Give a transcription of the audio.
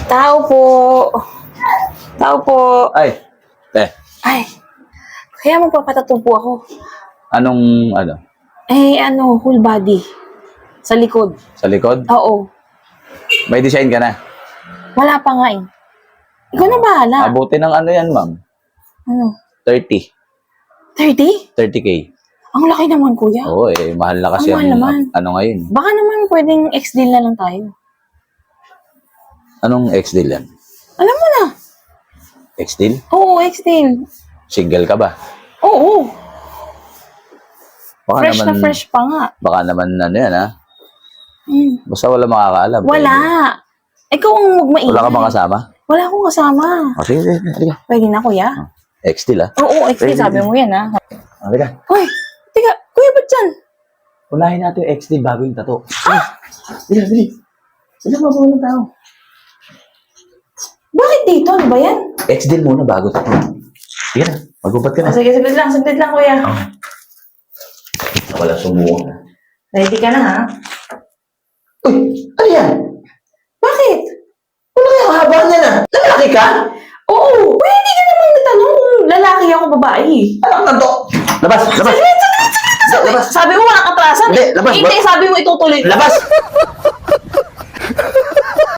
Tao po. Tao po. Ay, Ay, kaya magpapatattoo po ako. anong, Whole body. Sa likod. sa likod? Oo. May design ka na? Wala pa nga eh. Ikaw na bahala. Abuti ng ano yan, ma'am? Ano? 30. 30? 30K. Ang laki naman, kuya. Oo, mahal na kasi Ang mahal naman. ano ngayon. Baka naman pwedeng ex-deal na lang tayo. Anong ex-deal yan? Alam mo na. Ex-deal? Oo, ex-deal. Single ka ba? Oo. Baka Fresh naman, na fresh pa nga. Baka naman ano yan, ha? Hmm. Basta wala makakaalam. Wala. Ikaw ang magmaingay. Wala ka bang kasama? Wala akong kasama. O, sige, halika. Pwede na, kuya. Ex-deal, ha? Oo, ex-deal. Sabi mo yan, ha? Halika. Hoy, teka. Kuya, ba't dyan? Unahin natin yung ex-deal bago yung tattoo. Bili, bili. Sila mabuhay ng tao. Bakit dito? Ano ba yan? Ex-deal muna bago tattoo. Sige na, magubat ka na. Sige, saglit lang, kuya. Wala sumuha. Ready ka na, ha? Uy, ano yan? Bakit? Wala kayong haba niya na. Lalaki ka? Oo. Kuya, hindi ka naman natanong kung lalaki ako babae. Anong tattoo? Labas, labas. Labas. Sabi mo walang katrasan. Hindi, labas. Hindi, sabi mo itutuloy. Labas!